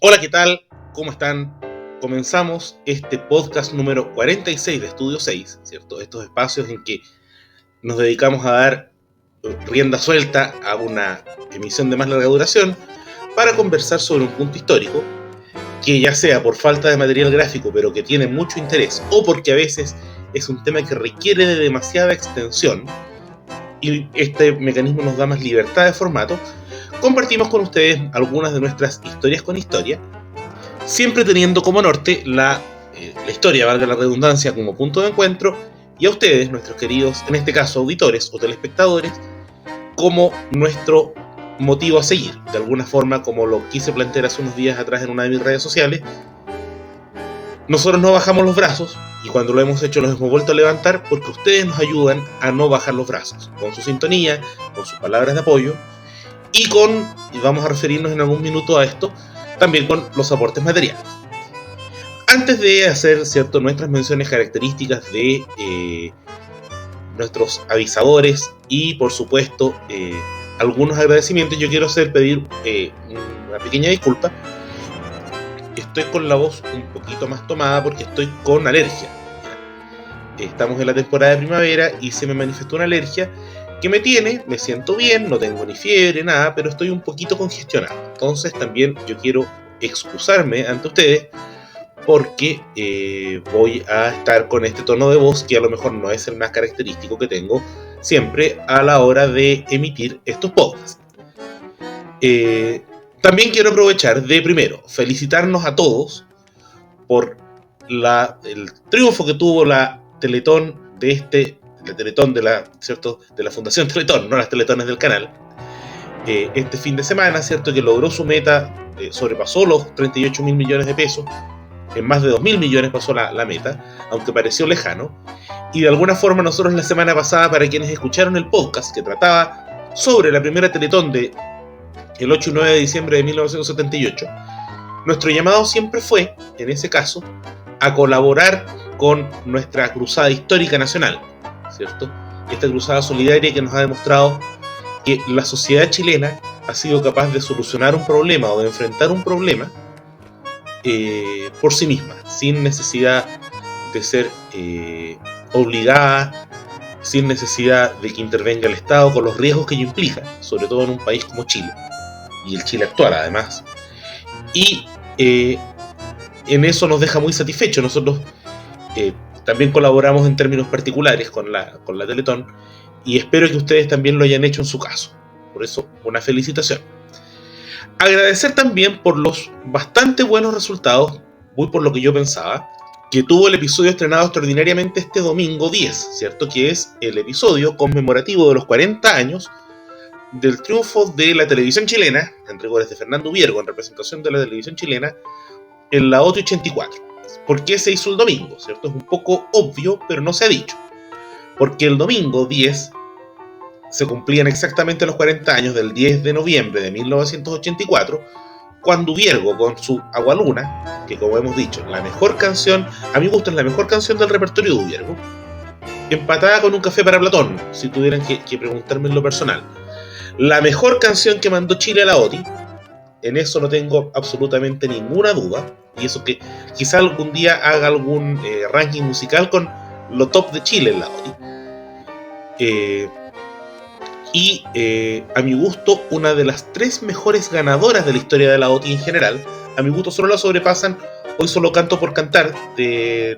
Hola, ¿qué tal? ¿Cómo están? Comenzamos este podcast número 46 de Estudio 6, ¿cierto? Estos espacios en que nos dedicamos a dar rienda suelta a una emisión de más larga duración para conversar sobre un punto histórico que, ya sea por falta de material gráfico pero que tiene mucho interés, o porque a veces es un tema que requiere de demasiada extensión y este mecanismo nos da más libertad de formato, compartimos con ustedes algunas de nuestras historias con historia, siempre teniendo como norte la historia, valga la redundancia, como punto de encuentro, y a ustedes, nuestros queridos, en este caso auditores o telespectadores, como nuestro motivo a seguir. De alguna forma, como lo quise plantear hace unos días atrás en una de mis redes sociales, nosotros no bajamos los brazos, y cuando lo hemos hecho los hemos vuelto a levantar porque ustedes nos ayudan a no bajar los brazos, con su sintonía, con sus palabras de apoyo, y vamos a referirnos en algún minuto a esto, también con los aportes materiales. Antes de hacer, ¿cierto?, nuestras menciones características de nuestros avisadores y, por supuesto, algunos agradecimientos, yo quiero pedir una pequeña disculpa. Estoy con la voz un poquito más tomada porque estoy con alergia. Estamos en la temporada de primavera y se me manifestó una alergia que me siento bien, no tengo ni fiebre, nada, pero estoy un poquito congestionado. Entonces también yo quiero excusarme ante ustedes porque voy a estar con este tono de voz que a lo mejor no es el más característico que tengo siempre a la hora de emitir estos podcasts. También quiero aprovechar de primero felicitarnos a todos por el triunfo que tuvo la Teletón de la Fundación Teletón, no las Teletones del canal, este fin de semana, ¿cierto? Que logró su meta, sobrepasó los 38 mil millones de pesos, en más de 2.000 millones pasó la meta, aunque pareció lejano, y de alguna forma nosotros la semana pasada, para quienes escucharon el podcast que trataba sobre la primera Teletón de el 8 y 9 de diciembre de 1978, nuestro llamado siempre fue, en ese caso, a colaborar con nuestra cruzada histórica nacional, ¿cierto? Esta cruzada solidaria que nos ha demostrado que la sociedad chilena ha sido capaz de solucionar un problema o de enfrentar un problema por sí misma, sin necesidad de ser obligada, sin necesidad de que intervenga el Estado, con los riesgos que ello implica, sobre todo en un país como Chile, y el Chile actual además. Y en eso nos deja muy satisfechos. Nosotros también colaboramos en términos particulares con la Teletón, y espero que ustedes también lo hayan hecho en su caso. Por eso, una felicitación. Agradecer también por los bastante buenos resultados, muy por lo que yo pensaba, que tuvo el episodio estrenado extraordinariamente este domingo 10, ¿cierto? Que es el episodio conmemorativo de los 40 años del triunfo de la televisión chilena, en rigores de Fernando Viergo, en representación de la televisión chilena, en la OTI 84. ¿Por qué se hizo el domingo? ¿Cierto? Es un poco obvio, pero no se ha dicho. Porque el domingo 10 se cumplían exactamente los 40 años del 10 de noviembre de 1984, cuando Viergo, con su Agualuna, que como hemos dicho, la mejor canción, a mi gusto es la mejor canción del repertorio de Viergo, empatada con Un café para Platón, si tuvieran que preguntarme en lo personal. La mejor canción que mandó Chile a la OTI, en eso no tengo absolutamente ninguna duda, y eso que quizá algún día haga algún ranking musical con lo top de Chile en la OTI. A mi gusto, una de las 3 mejores ganadoras de la historia de la OTI en general. A mi gusto solo la sobrepasan Hoy Solo Canto por Cantar, de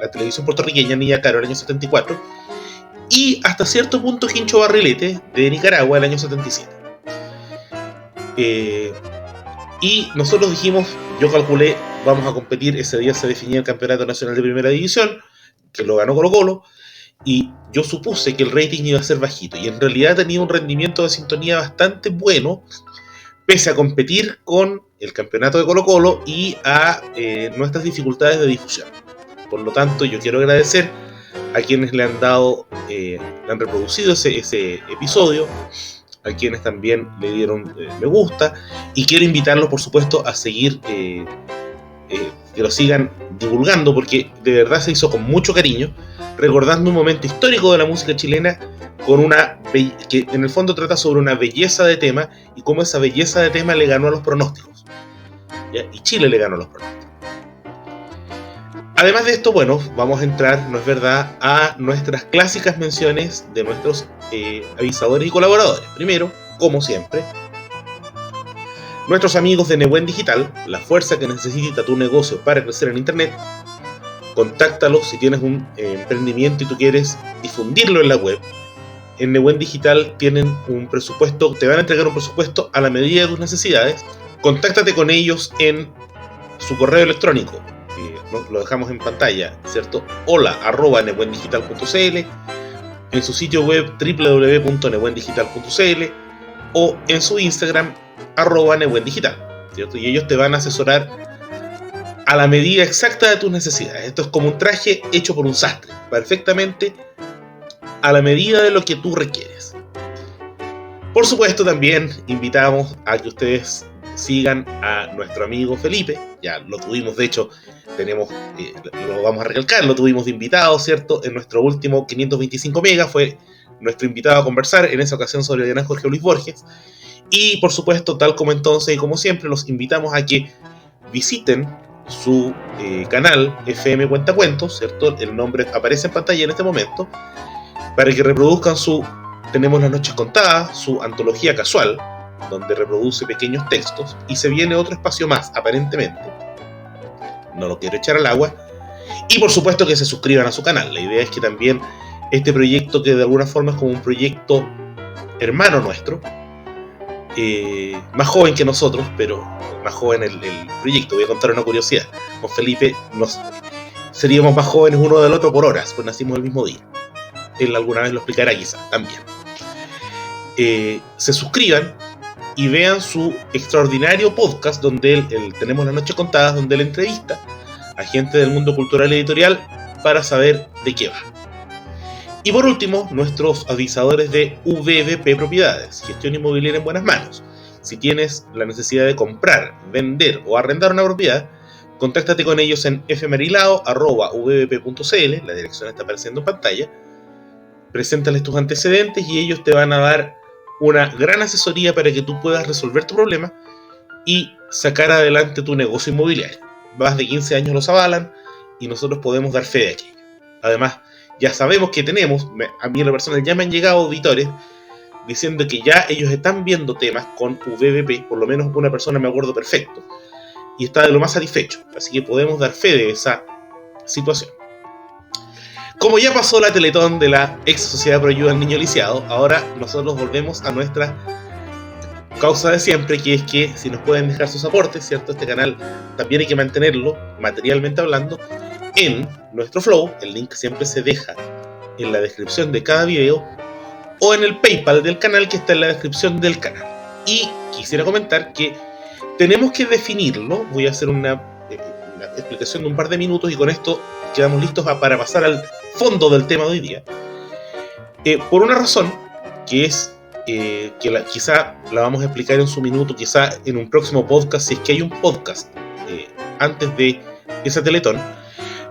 la televisión puertorriqueña Niña Caro, el año 74, y hasta cierto punto Hincho Barrilete, de Nicaragua, el año 77. Y nosotros dijimos, yo calculé, vamos a competir, ese día se definía el Campeonato Nacional de Primera División, que lo ganó Colo-Colo, y yo supuse que el rating iba a ser bajito, y en realidad tenía un rendimiento de sintonía bastante bueno, pese a competir con el campeonato de Colo-Colo y a nuestras dificultades de difusión. Por lo tanto, yo quiero agradecer a quienes le han reproducido ese episodio, a quienes también le dieron me gusta, y quiero invitarlos, por supuesto, a seguir, que lo sigan divulgando, porque de verdad se hizo con mucho cariño, recordando un momento histórico de la música chilena, que en el fondo trata sobre una belleza de tema, y cómo esa belleza de tema le ganó a los pronósticos. ¿ya? Y Chile le ganó los pronósticos. Además de esto, bueno, vamos a entrar, no es verdad, a nuestras clásicas menciones de nuestros avisadores y colaboradores. Primero, como siempre, nuestros amigos de Newen Digital, la fuerza que necesita tu negocio para crecer en Internet. Contáctalos si tienes un emprendimiento y tú quieres difundirlo en la web. En Newen Digital tienen un presupuesto, te van a entregar un presupuesto a la medida de tus necesidades. Contáctate con ellos en su correo electrónico, lo dejamos en pantalla, ¿cierto? hola@newendigital.cl, en su sitio web www.newendigital.cl o en su Instagram @newendigital, ¿cierto? Y ellos te van a asesorar a la medida exacta de tus necesidades. Esto es como un traje hecho por un sastre, perfectamente a la medida de lo que tú requieres. Por supuesto, también invitamos a que ustedes sigan a nuestro amigo Felipe. Ya lo tuvimos, de hecho, lo vamos a recalcar, lo tuvimos de invitado, ¿cierto? En nuestro último 525 megas fue nuestro invitado a conversar, en esa ocasión sobre el gran Jorge Luis Borges. Y por supuesto, tal como entonces y como siempre, los invitamos a que visiten su canal FM Cuentacuentos, ¿cierto? El nombre aparece en pantalla en este momento, para que reproduzcan Tenemos las noches contadas, su antología casual, donde reproduce pequeños textos, y se viene otro espacio más, aparentemente. No lo quiero echar al agua. Y por supuesto que se suscriban a su canal. La idea es que también este proyecto, que de alguna forma es como un proyecto hermano nuestro, más joven que nosotros, pero más joven el proyecto. Voy a contar una curiosidad. Con Felipe seríamos más jóvenes uno del otro por horas, pues nacimos el mismo día. Él alguna vez lo explicará quizá también. Se suscriban y vean su extraordinario podcast donde tenemos las noches contadas, donde él entrevista a gente del mundo cultural y editorial para saber de qué va. Y por último, nuestros avisadores de VBP Propiedades, gestión inmobiliaria en buenas manos. Si tienes la necesidad de comprar, vender o arrendar una propiedad, contáctate con ellos en fmarilao@vbp.cl, la dirección está apareciendo en pantalla. Preséntales tus antecedentes y ellos te van a dar una gran asesoría para que tú puedas resolver tu problema y sacar adelante tu negocio inmobiliario. Más de 15 años los avalan y nosotros podemos dar fe de aquello. Además, ya sabemos que a mí en lo personal ya me han llegado auditores diciendo que ya ellos están viendo temas con VBP, por lo menos una persona me acuerdo perfecto, y está de lo más satisfecho. Así que podemos dar fe de esa situación. Como ya pasó la Teletón de la ex Sociedad Pro Ayuda al Niño Lisiado, ahora nosotros volvemos a nuestra causa de siempre, que es que si nos pueden dejar sus aportes, ¿cierto? Este canal también hay que mantenerlo, materialmente hablando, en nuestro Flow. El link siempre se deja en la descripción de cada video, o en el PayPal del canal, que está en la descripción del canal. Y quisiera comentar que tenemos que definirlo. Voy a hacer una explicación de un par de minutos y con esto quedamos listos para pasar al fondo del tema de hoy día. Por una razón que es quizá la vamos a explicar en su minuto, quizá en un próximo podcast, si es que hay un podcast antes de esa Teletón.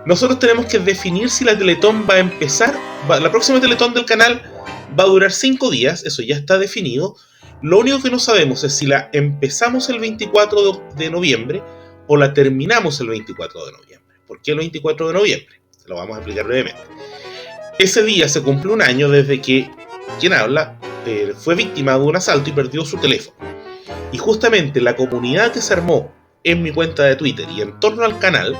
Nosotros tenemos que definir si la Teletón va a empezar. La próxima Teletón del canal va a durar 5 días, eso ya está definido. Lo único que no sabemos es si la empezamos el 24 de noviembre o la terminamos el 24 de noviembre. ¿Por qué el 24 de noviembre? Se lo vamos a explicar brevemente. Ese día se cumple un año desde que quien habla fue víctima de un asalto y perdió su teléfono. Y justamente la comunidad que se armó en mi cuenta de Twitter y en torno al canal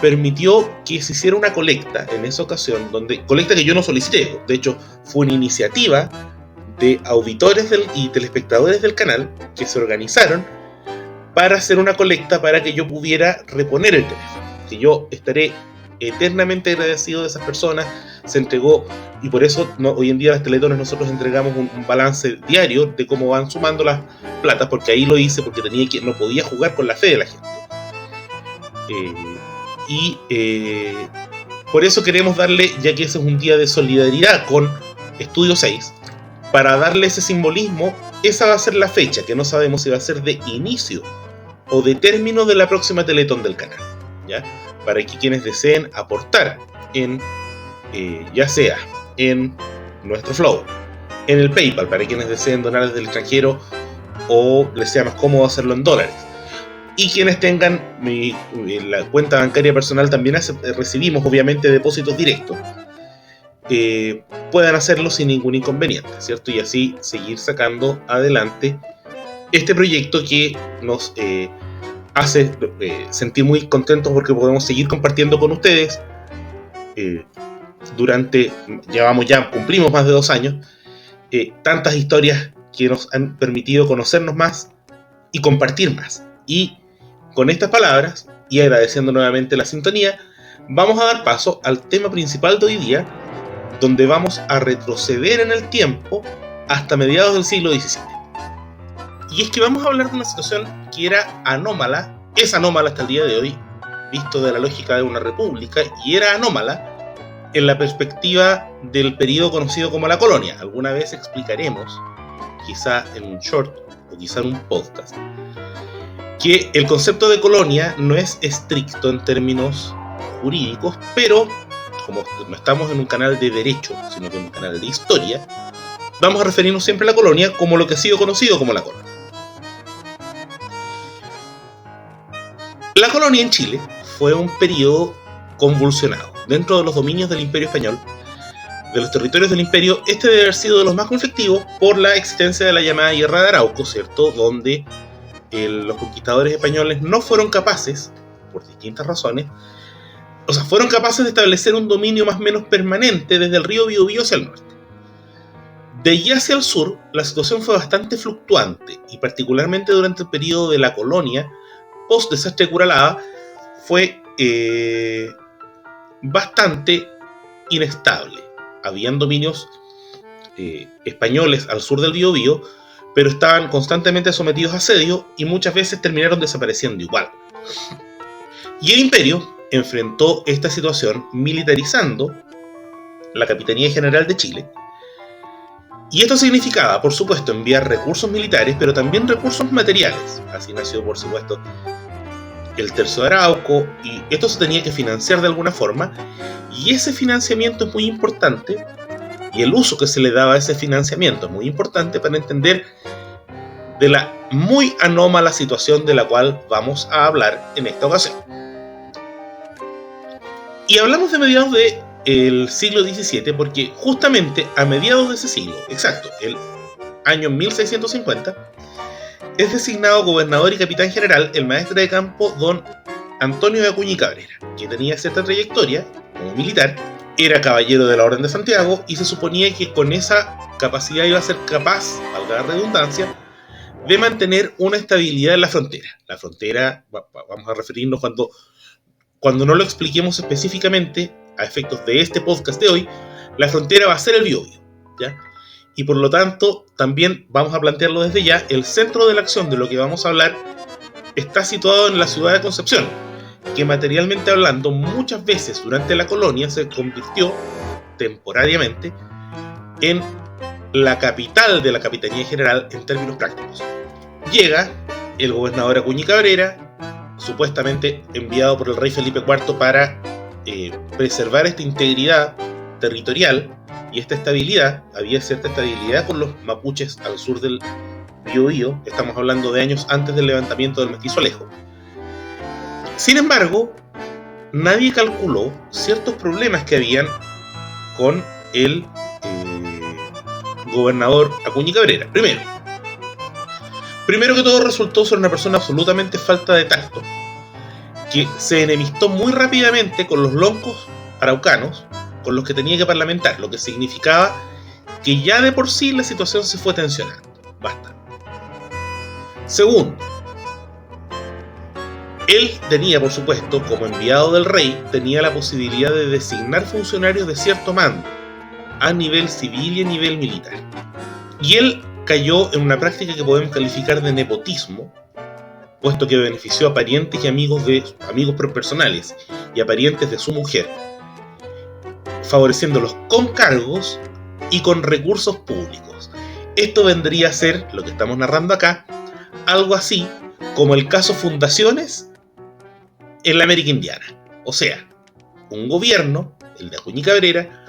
permitió que se hiciera una colecta en esa ocasión, colecta que yo no solicité. De hecho, fue una iniciativa de auditores y telespectadores del canal que se organizaron para hacer una colecta para que yo pudiera reponer el teléfono. Que yo estaré eternamente agradecido de esas personas. Se entregó, y por eso hoy en día las Teletones nosotros entregamos un balance diario de cómo van sumando las platas, porque ahí lo hice porque no podía jugar con la fe de la gente. Por eso queremos darle, ya que ese es un día de solidaridad con Estudio 6, para darle ese simbolismo. Esa va a ser la fecha, que no sabemos si va a ser de inicio o de término de la próxima Teletón del canal, ¿ya? Para que quienes deseen aportar ya sea en nuestro Flow, en el PayPal, para quienes deseen donar desde el extranjero o les sea más cómodo hacerlo en dólares, Y quienes tengan la cuenta bancaria personal también recibimos obviamente depósitos directos. Puedan hacerlo sin ningún inconveniente, ¿cierto? Y así seguir sacando adelante este proyecto que nos hace sentir muy contentos porque podemos seguir compartiendo con ustedes cumplimos más de 2 años, tantas historias que nos han permitido conocernos más y compartir más. Y con estas palabras, y agradeciendo nuevamente la sintonía, vamos a dar paso al tema principal de hoy día, donde vamos a retroceder en el tiempo hasta mediados del siglo XVII. Y es que vamos a hablar de una situación que era anómala, es anómala hasta el día de hoy, visto de la lógica de una república, y era anómala en la perspectiva del periodo conocido como la colonia. Alguna vez explicaremos, quizá en un short o quizá en un podcast, que el concepto de colonia no es estricto en términos jurídicos, pero como no estamos en un canal de derecho, sino que en un canal de historia, vamos a referirnos siempre a la colonia como lo que ha sido conocido como la colonia. La colonia en Chile fue un periodo convulsionado. Dentro de los dominios del Imperio Español, de los territorios del Imperio, este debe haber sido de los más conflictivos por la existencia de la llamada Guerra de Arauco, ¿cierto? Donde los conquistadores españoles no fueron capaces, por distintas razones, fueron capaces de establecer un dominio más o menos permanente desde el río Biobío hacia el norte. De allí hacia el sur, la situación fue bastante fluctuante, y particularmente durante el periodo de la colonia, post-desastre de Curalaba, fue bastante inestable. Habían dominios españoles al sur del Biobío, pero estaban constantemente sometidos a asedio y muchas veces terminaron desapareciendo igual. Y el imperio enfrentó esta situación militarizando la Capitanía General de Chile, y esto significaba, por supuesto, enviar recursos militares, pero también recursos materiales. Así nació, por supuesto, el Tercio de Arauco, y esto se tenía que financiar de alguna forma, y ese financiamiento es muy importante, y el uso que se le daba a ese financiamiento es muy importante para entender de la muy anómala situación de la cual vamos a hablar en esta ocasión. Y hablamos de mediados del siglo XVII porque justamente a mediados de ese siglo, exacto, el año 1650, es designado gobernador y capitán general el maestre de campo don Antonio de Acuña y Cabrera, que tenía cierta trayectoria como militar, era caballero de la Orden de Santiago y se suponía que con esa capacidad iba a ser capaz, valga la redundancia, de mantener una estabilidad en la frontera. La frontera, vamos a referirnos cuando no lo expliquemos específicamente a efectos de este podcast de hoy, la frontera va a ser el Biobío, ¿ya? Y por lo tanto, también vamos a plantearlo desde ya, el centro de la acción de lo que vamos a hablar está situado en la ciudad de Concepción, que materialmente hablando muchas veces durante la colonia se convirtió temporariamente en la capital de la Capitanía General en términos prácticos. Llega el gobernador Acuña y Cabrera, supuestamente enviado por el rey Felipe IV para preservar esta integridad territorial y esta estabilidad. Había cierta estabilidad con los mapuches al sur del Biobío, estamos hablando de años antes del levantamiento del Mestizo Alejo. Sin embargo, nadie calculó ciertos problemas que habían con el gobernador Acuña y Cabrera. Primero que todo, resultó ser una persona absolutamente falta de tacto, que se enemistó muy rápidamente con los loncos araucanos con los que tenía que parlamentar, lo que significaba que ya de por sí la situación se fue tensionando bastante. Segundo, él tenía, por supuesto, como enviado del rey, tenía la posibilidad de designar funcionarios de cierto mando, a nivel civil y a nivel militar. Y él cayó en una práctica que podemos calificar de nepotismo, puesto que benefició a parientes y amigos personales y a parientes de su mujer, favoreciéndolos con cargos y con recursos públicos. Esto vendría a ser, lo que estamos narrando acá, algo así como el caso Fundaciones en la América Indiana. O sea, un gobierno, el de Acuña y Cabrera,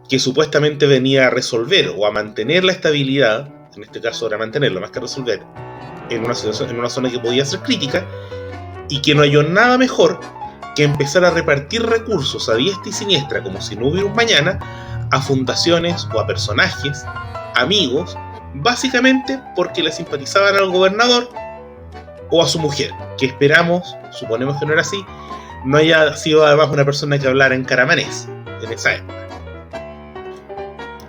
que supuestamente venía a resolver o a mantener la estabilidad, en este caso era mantenerlo más que resolver, en una zona que podía ser crítica, y que no halló nada mejor que empezar a repartir recursos a diestra y siniestra, como si no hubiera un mañana, a fundaciones o a personajes, amigos, básicamente porque le simpatizaban al gobernador o a su mujer, que suponemos que no era así, no haya sido además una persona que hablara en caramanés en esa época.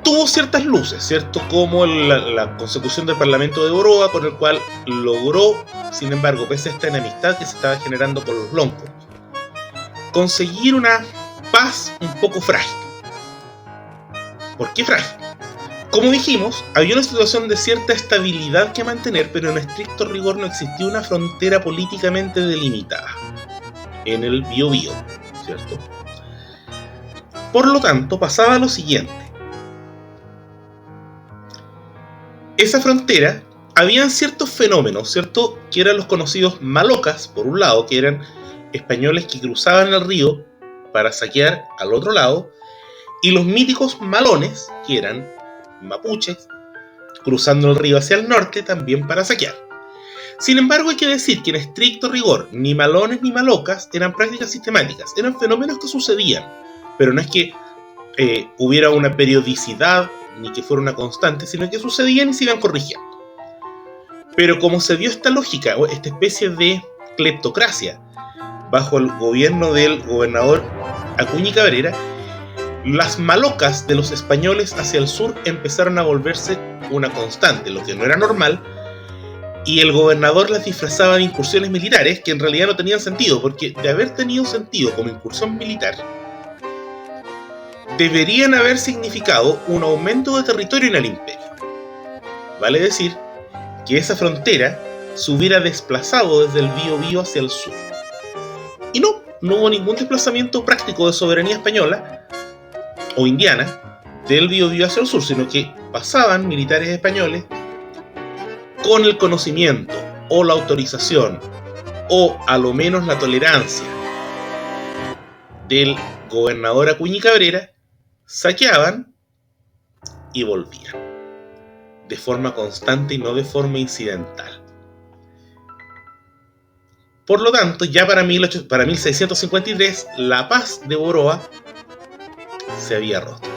Tuvo ciertas luces, ¿cierto? Como la consecución del Parlamento de Boroa, con el cual logró, sin embargo, pese a esta enemistad que se estaba generando con los loncos, conseguir una paz un poco frágil. ¿Por qué frágil? Como dijimos, había una situación de cierta estabilidad que mantener, pero en estricto rigor no existía una frontera políticamente delimitada en el Biobío, ¿cierto? Por lo tanto, pasaba lo siguiente. Esa frontera, habían ciertos fenómenos, ¿cierto? Que eran los conocidos malocas, por un lado, que eran españoles que cruzaban el río para saquear al otro lado, y los míticos malones, que eran mapuches, cruzando el río hacia el norte también para saquear. Sin embargo, hay que decir que en estricto rigor, ni malones ni malocas eran prácticas sistemáticas, eran fenómenos que sucedían, pero no es que hubiera una periodicidad ni que fuera una constante, sino que sucedían y se iban corrigiendo. Pero como se dio esta lógica, o esta especie de cleptocracia, bajo el gobierno del gobernador Acuña Cabrera, las malocas de los españoles hacia el sur empezaron a volverse una constante, lo que no era normal, y el gobernador las disfrazaba de incursiones militares que en realidad no tenían sentido, porque de haber tenido sentido como incursión militar, deberían haber significado un aumento de territorio en el imperio. Vale decir que esa frontera se hubiera desplazado desde el Biobío hacia el sur. Y no hubo ningún desplazamiento práctico de soberanía española o indiana del Biobío hacia el sur, sino que pasaban militares españoles con el conocimiento o la autorización o a lo menos la tolerancia del gobernador Acuña Cabrera, saqueaban y volvían de forma constante y no de forma incidental. Por lo tanto, ya para 1653 la paz de Boroa se había roto.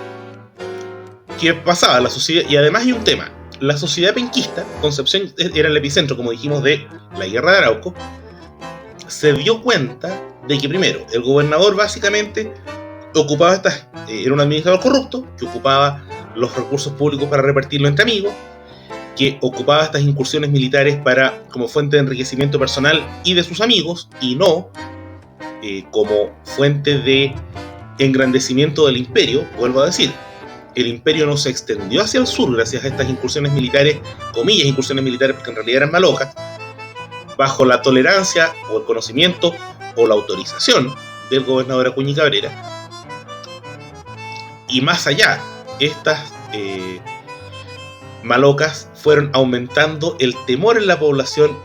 ¿Qué pasaba? La sociedad, y además hay un tema, la sociedad penquista, Concepción era el epicentro, como dijimos, de la guerra de Arauco, se dio cuenta de que primero, el gobernador básicamente ocupaba era un administrador corrupto, que ocupaba los recursos públicos para repartirlo entre amigos, que ocupaba estas incursiones militares como fuente de enriquecimiento personal y de sus amigos, y no como fuente de engrandecimiento del imperio. Vuelvo a decir, el imperio no se extendió hacia el sur gracias a estas incursiones militares, comillas incursiones militares, porque en realidad eran malocas, bajo la tolerancia o el conocimiento o la autorización del gobernador Acuña Cabrera. Y más allá, estas malocas fueron aumentando el temor en la población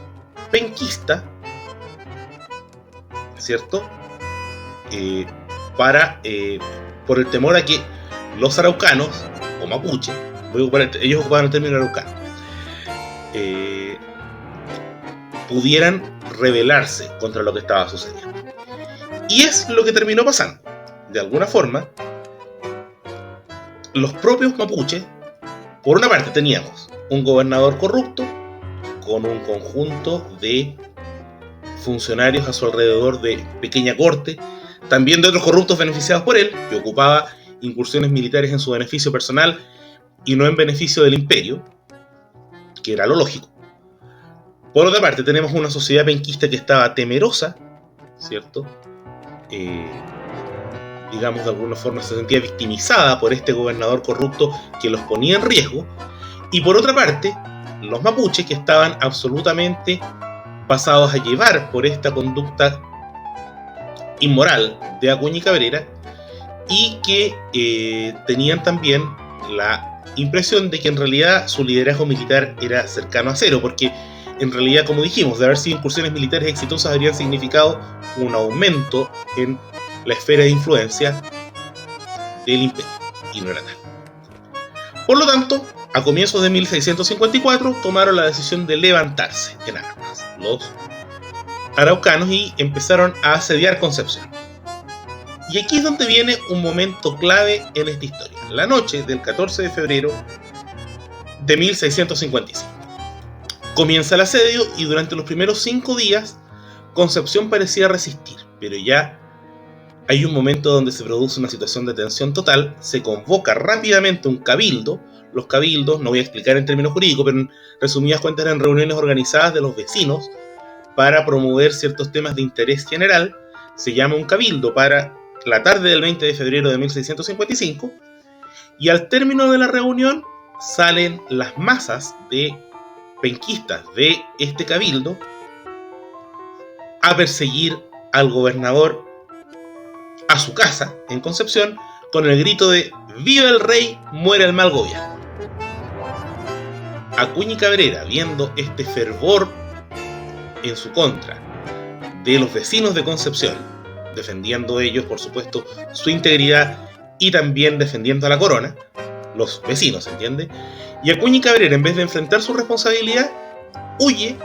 penquista, ¿cierto? Por el temor a que los araucanos, o mapuche, ellos ocupaban el término araucano, pudieran rebelarse contra lo que estaba sucediendo. Y es lo que terminó pasando. De alguna forma, los propios mapuches, por una parte teníamos un gobernador corrupto con un conjunto de funcionarios a su alrededor de pequeña corte, también de otros corruptos beneficiados por él, que ocupaba incursiones militares en su beneficio personal y no en beneficio del imperio, que era lo lógico. Por otra parte tenemos una sociedad penquista que estaba temerosa, ¿cierto? Digamos, de alguna forma se sentía victimizada por este gobernador corrupto que los ponía en riesgo. Y por otra parte, los mapuches, que estaban absolutamente pasados a llevar por esta conducta inmoral de Acuña Cabrera, y que tenían también la impresión de que en realidad su liderazgo militar era cercano a cero, porque en realidad, como dijimos, de haber sido incursiones militares exitosas habrían significado un aumento en la esfera de influencia del imperio, y no era tal. Por lo tanto, A comienzos de 1654 tomaron la decisión de levantarse en armas los araucanos y empezaron a asediar Concepción. Y aquí es donde viene un momento clave en esta historia. La noche del 14 de febrero de 1655. Comienza el asedio y durante los primeros 5 días Concepción parecía resistir, pero ya hay un momento donde se produce una situación de tensión total, se convoca rápidamente un cabildo. Los cabildos, no voy a explicar en términos jurídicos, pero en resumidas cuentas eran reuniones organizadas de los vecinos para promover ciertos temas de interés general. Se llama un cabildo para la tarde del 20 de febrero de 1655, y al término de la reunión salen las masas de penquistas de este cabildo a perseguir al gobernador a su casa en Concepción con el grito de ¡Viva el rey, muera el mal gobierno! Acuña y Cabrera, viendo este fervor en su contra de los vecinos de Concepción, defendiendo ellos, por supuesto, su integridad y también defendiendo a la corona, los vecinos, ¿entiende? Y Acuña y Cabrera, en vez de enfrentar su responsabilidad, huye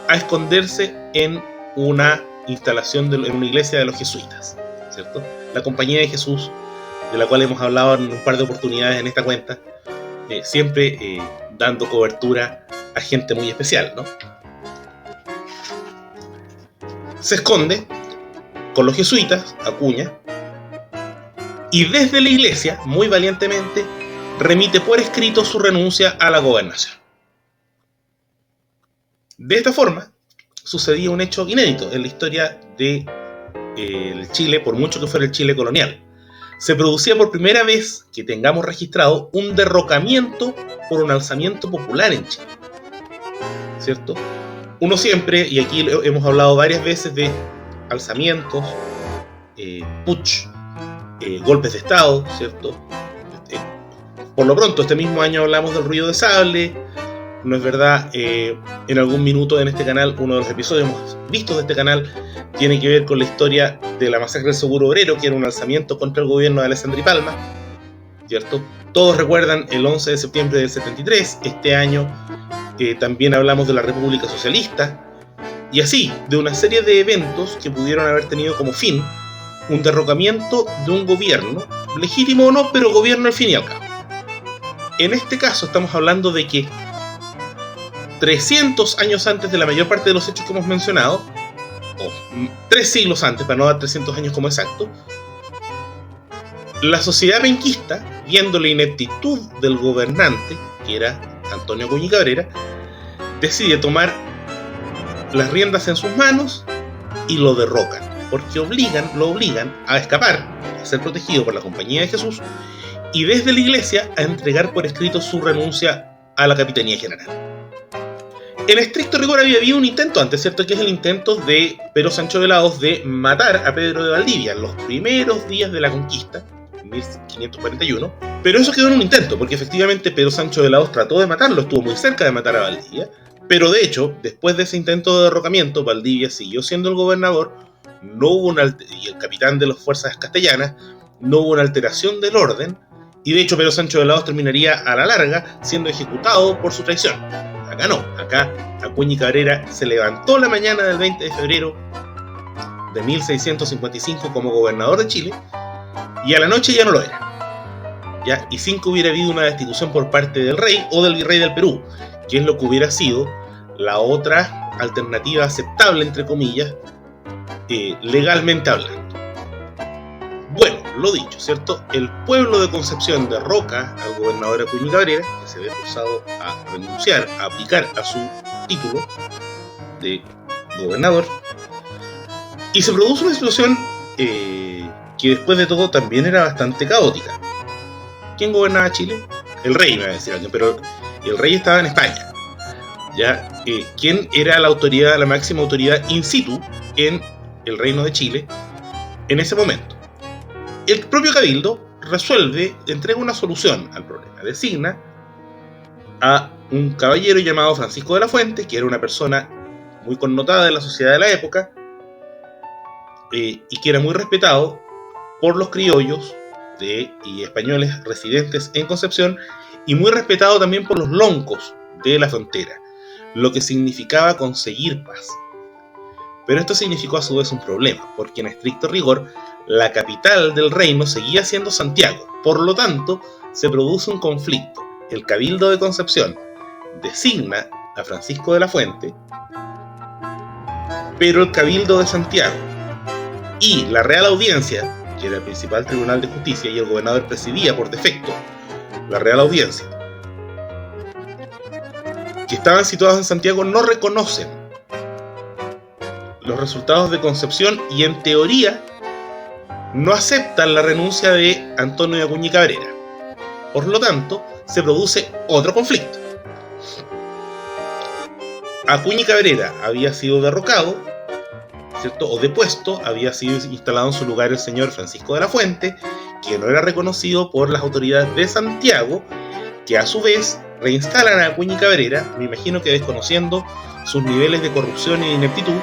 a esconderse en una instalación, en una iglesia de los jesuitas, ¿cierto? La Compañía de Jesús, de la cual hemos hablado en un par de oportunidades en esta cuenta, siempre dando cobertura a gente muy especial, ¿no? Se esconde con los jesuitas, Acuña, y desde la iglesia, muy valientemente, remite por escrito su renuncia a la gobernación. De esta forma, sucedía un hecho inédito en la historia de el Chile, por mucho que fuera el Chile colonial. Se producía por primera vez que tengamos registrado un derrocamiento por un alzamiento popular en Chile, ¿cierto? Uno siempre, y aquí hemos hablado varias veces de alzamientos, putsch, golpes de estado, ¿cierto? Por lo pronto, este mismo año hablamos del ruido de sable. No es verdad, en algún minuto en este canal, uno de los episodios más vistos de este canal tiene que ver con la historia de la masacre del Seguro Obrero, que era un alzamiento contra el gobierno de Alessandri Palma, ¿cierto? Todos recuerdan el 11 de septiembre del 73, este año también hablamos de la República Socialista, y así, de una serie de eventos que pudieron haber tenido como fin un derrocamiento de un gobierno, legítimo o no, pero gobierno al fin y al cabo. En este caso estamos hablando de que 300 años antes de la mayor parte de los hechos que hemos mencionado, o 3 siglos antes, para no dar 300 años como exacto, la sociedad penquista, viendo la ineptitud del gobernante, que era Antonio Acuña y Cabrera, decide tomar las riendas en sus manos y lo derrocan, porque lo obligan a escapar, a ser protegido por la Compañía de Jesús, y desde la iglesia a entregar por escrito su renuncia a la Capitanía General. En estricto rigor había habido un intento antes, ¿cierto? Que es el intento de Pero Sancho de Lahoz de matar a Pedro de Valdivia en los primeros días de la conquista, en 1541. Pero eso quedó en un intento, porque efectivamente Pedro Sancho de Lahoz trató de matarlo, estuvo muy cerca de matar a Valdivia. Pero de hecho, después de ese intento de derrocamiento, Valdivia siguió siendo el gobernador, no hubo y el capitán de las fuerzas castellanas, no hubo una alteración del orden, y de hecho Pedro Sancho de Lahoz terminaría a la larga siendo ejecutado por su traición. Acá no, acá Acuña y Cabrera se levantó la mañana del 20 de febrero de 1655 como gobernador de Chile, y a la noche ya no lo era, ¿ya? Y sin que hubiera habido una destitución por parte del rey o del virrey del Perú, que es lo que hubiera sido la otra alternativa aceptable, entre comillas, legalmente hablando. Bueno, lo dicho, ¿cierto? El pueblo de Concepción derroca al gobernador Acuña y Cabrera, que se ve forzado a renunciar, a aplicar a su título de gobernador, y se produce una situación que después de todo también era bastante caótica. ¿Quién gobernaba Chile? El rey, me va a decir alguien, pero el rey estaba en España. ¿Ya? ¿Quién era la autoridad, la máxima autoridad in situ en el reino de Chile en ese momento? El propio Cabildo entrega una solución al problema. Designa a un caballero llamado Francisco de la Fuente, que era una persona muy connotada en la sociedad de la época, y que era muy respetado por los criollos y españoles residentes en Concepción, y muy respetado también por los loncos de la frontera, lo que significaba conseguir paz. Pero esto significó a su vez un problema, porque en estricto rigor, la capital del reino seguía siendo Santiago. Por lo tanto, se produce un conflicto. El Cabildo de Concepción designa a Francisco de la Fuente, pero el Cabildo de Santiago y la Real Audiencia, que era el principal tribunal de justicia y el gobernador presidía por defecto la Real Audiencia, que estaban situados en Santiago, no reconocen los resultados de Concepción y en teoría no aceptan la renuncia de Antonio de Acuña y Cabrera. Por lo tanto, se produce otro conflicto. Acuña y Cabrera había sido derrocado, ¿cierto? O depuesto, había sido instalado en su lugar el señor Francisco de la Fuente, que no era reconocido por las autoridades de Santiago, que a su vez reinstalan a Acuña y Cabrera, me imagino que desconociendo sus niveles de corrupción e ineptitud,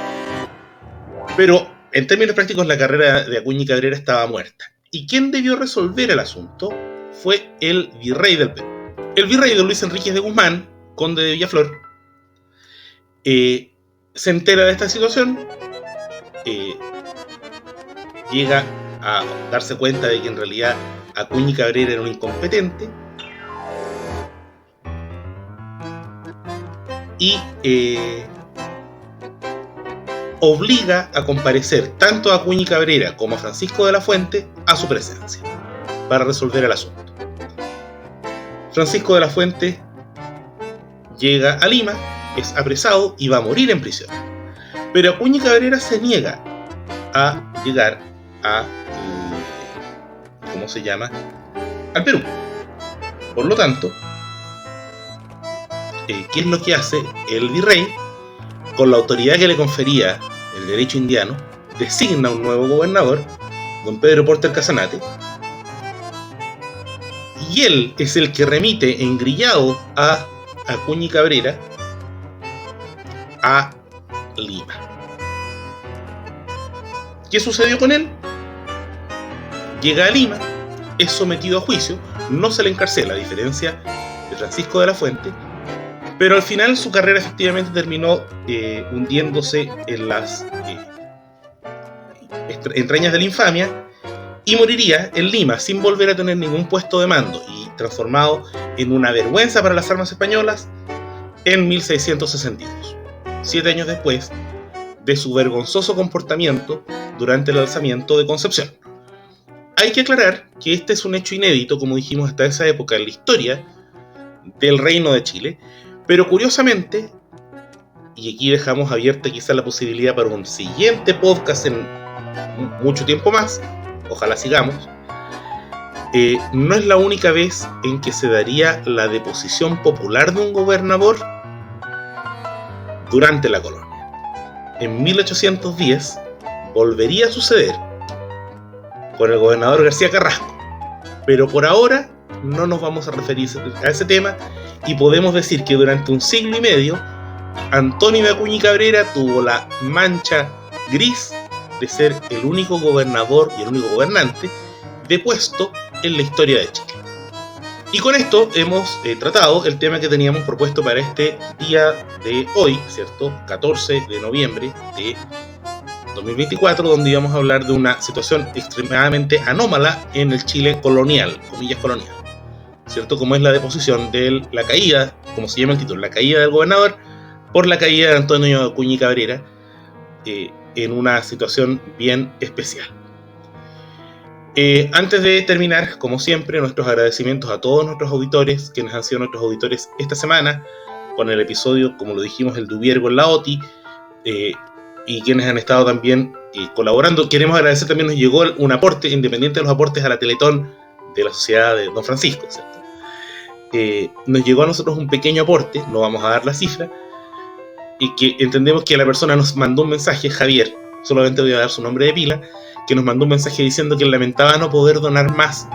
pero en términos prácticos la carrera de Acuña y Cabrera estaba muerta. ¿Y quién debió resolver el asunto? Fue el virrey del Perú. El virrey don Luis Enríquez de Guzmán, conde de Villaflor, se entera de esta situación, llega a darse cuenta de que en realidad Acuña y Cabrera era un incompetente y obliga a comparecer tanto a Acuña y Cabrera como a Francisco de la Fuente a su presencia para resolver el asunto. Francisco de la Fuente llega a Lima, es apresado y va a morir en prisión. Pero Acuña y Cabrera se niega a llegar a, al Perú. Por lo tanto, ¿qué es lo que hace el virrey? Con la autoridad que le confería el derecho indiano, designa un nuevo gobernador, don Pedro Porter Casanate, y él es el que remite engrillado a Acuña y Cabrera a Lima. ¿Qué sucedió con él? Llega a Lima, es sometido a juicio, no se le encarcela, a diferencia de Francisco de la Fuente, pero al final su carrera efectivamente terminó hundiéndose en las entrañas de la infamia y moriría en Lima sin volver a tener ningún puesto de mando y transformado en una vergüenza para las armas españolas en 1662, 7 años después de su vergonzoso comportamiento durante el alzamiento de Concepción. Hay que aclarar que este es un hecho inédito, como dijimos, hasta esa época en la historia del Reino de Chile, pero curiosamente, y aquí dejamos abierta quizá la posibilidad para un siguiente podcast en mucho tiempo más, ojalá sigamos, no es la única vez en que se daría la deposición popular de un gobernador durante la colonia. En 1810 volvería a suceder con el gobernador García Carrasco, pero por ahora no nos vamos a referir a ese tema y podemos decir que durante un siglo y medio Antonio de Acuña y Cabrera tuvo la mancha gris de ser el único gobernador y el único gobernante depuesto en la historia de Chile. Y con esto hemos tratado el tema que teníamos propuesto para este día de hoy, ¿cierto? 14 de noviembre de 2024, donde íbamos a hablar de una situación extremadamente anómala en el Chile colonial, comillas colonial, ¿cierto? Como es la deposición de la caída, como se llama el título, la caída del gobernador por la caída de Antonio de Acuña y Cabrera, en una situación bien especial. Antes de terminar, como siempre, nuestros agradecimientos a todos nuestros auditores, quienes han sido nuestros auditores esta semana, con el episodio, como lo dijimos, el Dubier con la OTI, y quienes han estado también colaborando. Queremos agradecer también, nos llegó un aporte, independiente de los aportes a la Teletón de la Sociedad de Don Francisco, ¿cierto? Nos llegó a nosotros un pequeño aporte, no vamos a dar la cifra, y que entendemos que la persona nos mandó un mensaje, Javier, solamente voy a dar su nombre de pila, que nos mandó un mensaje diciendo que él lamentaba no poder donar más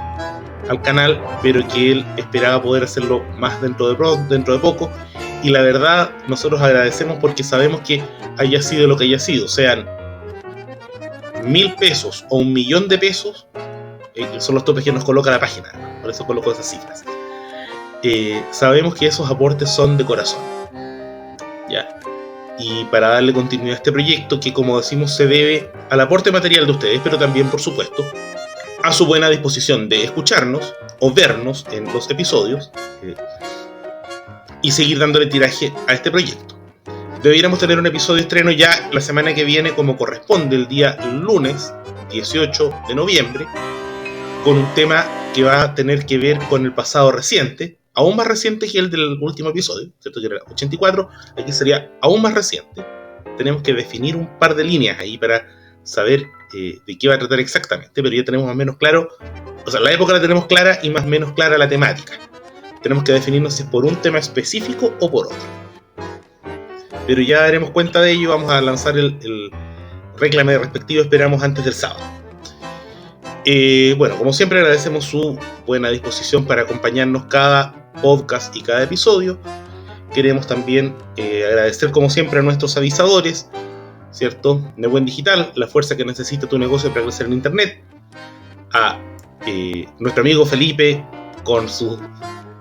al canal, pero que él esperaba poder hacerlo más dentro de poco, y la verdad nosotros agradecemos porque sabemos que haya sido lo que haya sido, sean 1.000 pesos o 1.000.000 de pesos, son los topes que nos coloca la página, por eso coloco esas cifras. sabemos que esos aportes son de corazón, ¿ya? Y para darle continuidad a este proyecto, que como decimos se debe al aporte material de ustedes, pero también, por supuesto, a su buena disposición de escucharnos o vernos en los episodios y seguir dándole tiraje a este proyecto. Deberíamos tener un episodio estreno ya la semana que viene, como corresponde, el día lunes 18 de noviembre, con un tema que va a tener que ver con el pasado reciente, aún más reciente que el del último episodio, ¿cierto? Que era 84, aquí sería aún más reciente. Tenemos que definir un par de líneas ahí para saber de qué va a tratar exactamente, pero ya tenemos más o menos claro, o sea, la época la tenemos clara y más o menos clara la temática. Tenemos que definirnos si es por un tema específico o por otro. Pero ya daremos cuenta de ello, vamos a lanzar el réclame respectivo, esperamos antes del sábado. Bueno, como siempre agradecemos su buena disposición para acompañarnos cada podcast y cada episodio. Queremos también agradecer como siempre a nuestros avisadores, ¿cierto? Nebuen Digital, la fuerza que necesita tu negocio para crecer en internet. A nuestro amigo Felipe con su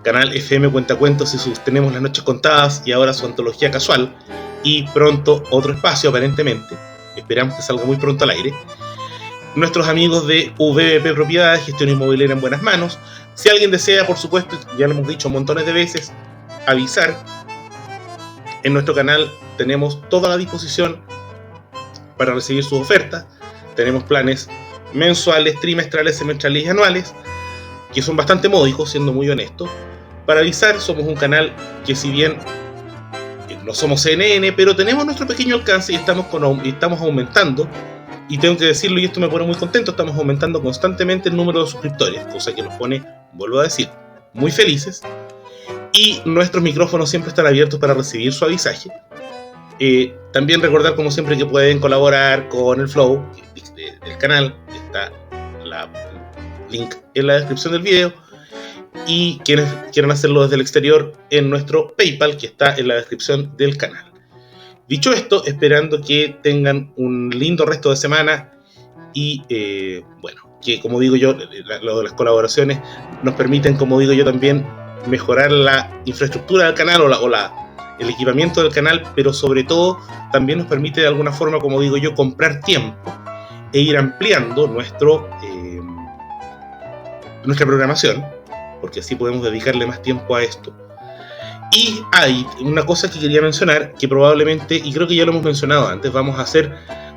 canal FM Cuentacuentos y sus Tenemos las Noches Contadas, y ahora su antología casual, y pronto otro espacio aparentemente, esperamos que salga muy pronto al aire. Nuestros amigos de VBP Propiedades, gestión inmobiliaria en buenas manos. Si alguien desea, por supuesto, ya lo hemos dicho montones de veces, avisar, en nuestro canal tenemos toda la disposición para recibir sus ofertas. Tenemos planes mensuales, trimestrales, semestrales y anuales, que son bastante módicos, siendo muy honesto. Para avisar, somos un canal que, si bien no somos CNN, pero tenemos nuestro pequeño alcance y estamos aumentando. Y tengo que decirlo, y esto me pone muy contento, estamos aumentando constantemente el número de suscriptores, cosa que nos pone, vuelvo a decir, muy felices. Y nuestros micrófonos siempre están abiertos para recibir su avisaje. También recordar, como siempre, que pueden colaborar con el Flow del canal. Está el link en la descripción del video. Y quienes quieran hacerlo desde el exterior, en nuestro PayPal, que está en la descripción del canal. Dicho esto, esperando que tengan un lindo resto de semana y, bueno, que como digo yo, lo de las colaboraciones nos permiten, como digo yo también, mejorar la infraestructura del canal el equipamiento del canal, pero sobre todo también nos permite de alguna forma, como digo yo, comprar tiempo e ir ampliando nuestra programación, porque así podemos dedicarle más tiempo a esto. Y hay una cosa que quería mencionar, que probablemente, y creo que ya lo hemos mencionado antes, vamos a hacer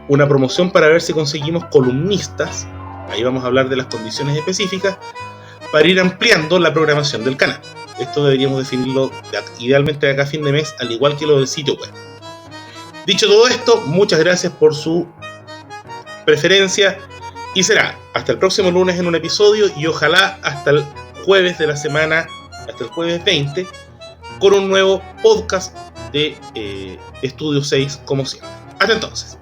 una promoción para ver si conseguimos columnistas. Ahí vamos a hablar de las condiciones específicas para ir ampliando la programación del canal. Esto deberíamos definirlo idealmente de acá a fin de mes, al igual que lo del sitio web. Dicho todo esto, muchas gracias por su preferencia y será hasta el próximo lunes en un episodio, y ojalá hasta el jueves de la semana, hasta el jueves 20, con un nuevo podcast de Estudio 6 como siempre. Hasta entonces.